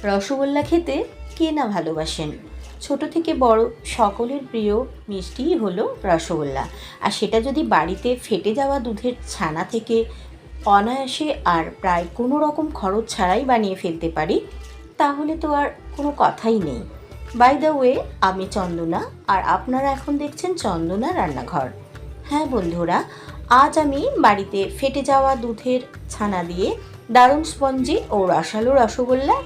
রসগোল্লা খেতে কে না ভালোবাসেন। ছোট থেকে বড় সকলের প্রিয় মিষ্টিই হলো রসগোল্লা। আর সেটা যদি বাড়িতে ফেটে যাওয়া দুধের ছানা থেকে অনায়াসে আর প্রায় কোনো রকম খরচ ছাড়াই বানিয়ে ফেলতে পারি, তাহলে তো আর কোনো কথাই নেই। বাই দ্য ওয়ে, আমি চন্দনা, আর আপনারা এখন দেখছেন চন্দনা রান্নাঘর। হ্যাঁ বন্ধুরা, আজ আমি বাড়িতে ফেটে যাওয়া দুধের ছানা দিয়ে দারুণ স্পঞ্জি ও রসালো রসগোল্লা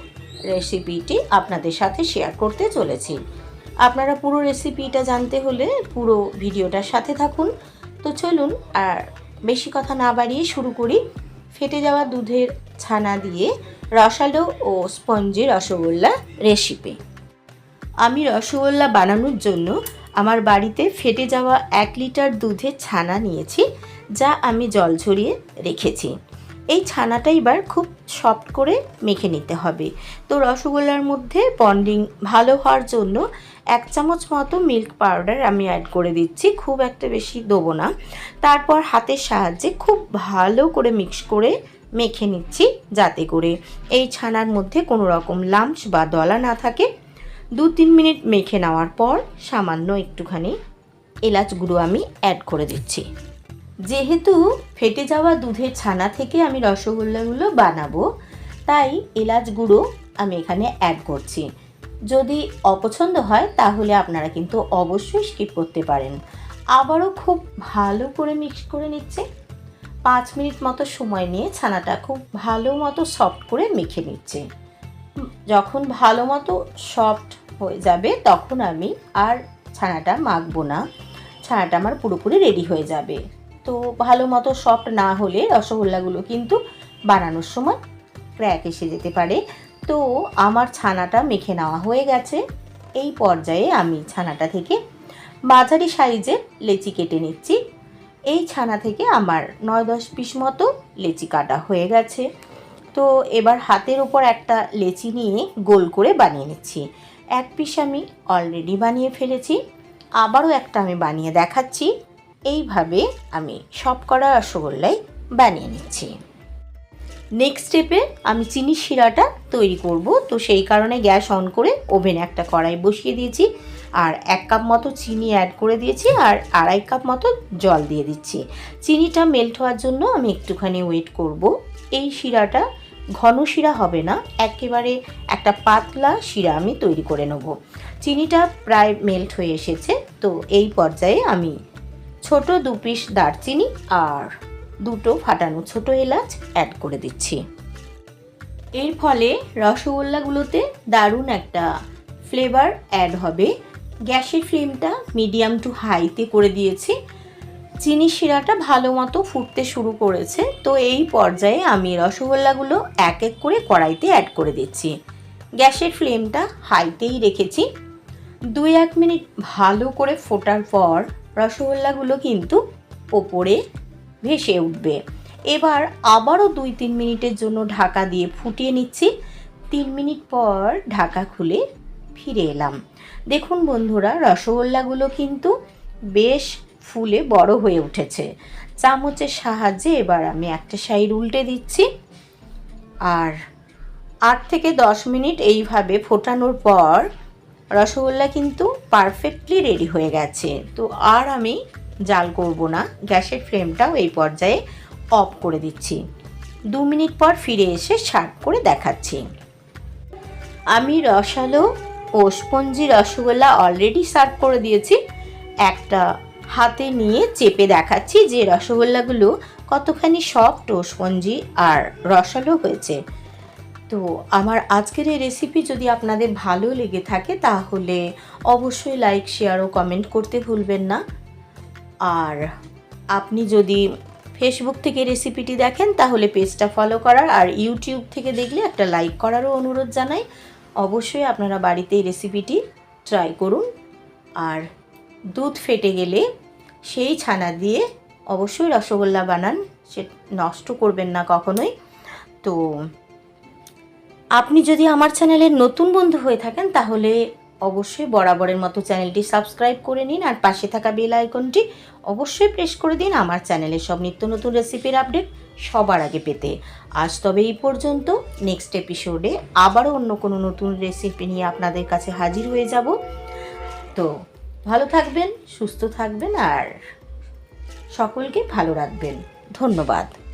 রেসিপিটি আপনাদের সাথে শেয়ার করতে চলেছি। আপনারা পুরো রেসিপিটা জানতে হলে পুরো ভিডিওটার সাথে থাকুন। তো চলুন আর বেশি কথা না বাড়িয়ে শুরু করি ফেটে যাওয়া দুধের ছানা দিয়ে রসালো ও স্পঞ্জি রসগোল্লা রেসিপি। আমি রসগোল্লা বানানোর জন্য আমার বাড়িতে ফেটে যাওয়া 1 লিটার দুধের ছানা নিয়েছি, যা আমি জল ঝরিয়ে রেখেছি। এই ছানাটা এবার খুব সফট করে মেখে নিতে হবে। তো রসগোল্লার মধ্যে বন্ডিং ভালো হওয়ার জন্য 1 চামচ মতো মিল্ক পাউডার আমি অ্যাড করে দিচ্ছি, খুব একটা বেশি দেবো না। তারপর হাতের সাহায্যে খুব ভালো করে মিক্স করে মেখে নিচ্ছি, যাতে করে এই ছানার মধ্যে কোনো রকম লাম্পস বা দলা না থাকে। 2-3 মিনিট মেখে নেওয়ার পর সামান্য একটুখানি এলাচ গুঁড়ো আমি অ্যাড করে দিচ্ছি। যেহেতু ফেটে যাওয়া দুধের ছানা থেকে আমি রসগোল্লাগুলো বানাবো, তাই এলাচ গুঁড়ো আমি এখানে অ্যাড করছি। যদি অপছন্দ হয় তাহলে আপনারা কিন্তু অবশ্যই স্কিপ করতে পারেন। আবারও খুব ভালো করে মিক্স করে নিচ্ছে। 5 মিনিট মতো সময় নিয়ে ছানাটা খুব ভালো মতো সফট করে মেখে নিচ্ছে। যখন ভালো মতো সফট হয়ে যাবে তখন আমি আর ছানাটা মাখবো না, ছানাটা আমার পুরোপুরি রেডি হয়ে যাবে। তো ভালো মতো সফট না হলে রসগোল্লাগুলো কিন্তু বানানোর সময় ক্র্যাক এসে যেতে পারে। তো আমার ছানাটা মেখে নেওয়া হয়ে গেছে। এই পর্যায়ে আমি ছানাটা থেকে মাঝারি সাইজের লেচি কেটে নিচ্ছি। এই ছানা থেকে আমার 9-10 পিস মতো লেচি কাটা হয়ে গেছে। তো এবার হাতের উপর একটা লেচি নিয়ে গোল করে বানিয়ে নিচ্ছি। 1 পিস আমি অলরেডি বানিয়ে ফেলেছি, আবারও একটা আমি বানিয়ে দেখাচ্ছি। এইভাবে আমি সব কটা রসগোল্লাই বানিয়ে নিচ্ছি। নেক্সট স্টেপে আমি চিনির শিরাটা তৈরি করব। তো সেই কারণে গ্যাস অন করে ওভেনে একটা কড়াই বসিয়ে দিয়েছি, আর 1 কাপ মতো চিনি অ্যাড করে দিয়েছি, আর 2.5 কাপ মতো জল দিয়ে দিচ্ছি। চিনিটা মেল্ট হওয়ার জন্য আমি একটুখানি ওয়েট করব। এই শিরাটা ঘন শিরা হবে না, একেবারে একটা পাতলা শিরা আমি তৈরি করে নেব। চিনিটা প্রায় মেল্ট হয়ে এসেছে। তো এই পর্যায়ে আমি ছোট 2 পিস দারচিনি আর 2টো ফাটানো ছোট এলাচ অ্যাড করে দিচ্ছি। এর ফলে রসগোল্লাগুলোতে দারুণ একটা ফ্লেভার অ্যাড হবে। গ্যাসের ফ্লেমটা মিডিয়াম টু হাইতে করে দিয়েছি। চিনি শিরাটা ভালো মতো ফুটতে শুরু করেছে। তো এই পর্যায়ে আমি রসগোল্লাগুলো এক এক করে কড়াইতে অ্যাড করে দিচ্ছি। গ্যাসের ফ্লেমটা হাইতেই রেখেছি। 2-1 মিনিট ভালো করে ফোটার পর রসগোল্লাগুলো কিন্তু ওপরে ভেসে উঠবে। এবার আবারও 2-3 মিনিটের জন্য ঢাকা দিয়ে ফুটিয়ে নিচ্ছি। 3 মিনিট পর ঢাকা খুলে ফিরে এলাম। দেখুন বন্ধুরা, রসগোল্লাগুলো কিন্তু বেশ ফুলে বড় হয়ে উঠেছে। চামচের সাহায্যে এবার আমি একটা সাইড উল্টে দিচ্ছি। আর 8 থেকে 10 মিনিট এইভাবে ফোটানোর পর রসগোল্লা কিন্তু পারফেক্টলি রেডি হয়ে গেছে। তো আর আমি জাল করব না, গ্যাসের ফ্লেমটাও এই পর্যায়ে অফ করে দিচ্ছি। 2 মিনিট পর ফিরে এসে সার্ভ করে দেখাচ্ছি। আমি রসালো ও স্পঞ্জি রসগোল্লা অলরেডি সার্ভ করে দিয়েছি। একটা হাতে নিয়ে চেপে দেখাচ্ছি যে রসগোল্লাগুলো কতখানি সফট ও স্পঞ্জি আর রসালো হয়েছে। তো আমার আজকের এই রেসিপি যদি আপনাদের ভালো লেগে থাকে তাহলে অবশ্যই লাইক, শেয়ার ও কমেন্ট করতে ভুলবেন না। আর আপনি যদি ফেসবুক থেকে রেসিপিটি দেখেন তাহলে পেজটা ফলো করার, আর ইউটিউব থেকে দেখলে একটা লাইক করারও অনুরোধ জানাই। অবশ্যই আপনারা বাড়িতে এই রেসিপিটি ট্রাই করুন। আর দুধ ফেটে গেলে সেই ছানা দিয়ে অবশ্যই রসগোল্লা বানান, সে নষ্ট করবেন না কখনোই। তো আপনি যদি আমার চ্যানেলের নতুন বন্ধু হয়ে থাকেন তাহলে অবশ্যই বরাবরের মতো চ্যানেলটি সাবস্ক্রাইব করে নিন, আর পাশে থাকা বেল আইকনটি অবশ্যই প্রেস করে দিন আমার চ্যানেলের সব নিত্য নতুন রেসিপির আপডেট সবার আগে পেতে। আজ তবে এই পর্যন্ত। নেক্সট এপিসোডে আবারও অন্য কোনো নতুন রেসিপি নিয়ে আপনাদের কাছে হাজির হয়ে যাব। তো ভালো থাকবেন, সুস্থ থাকবেন, আর সকলকে ভালো রাখবেন। ধন্যবাদ।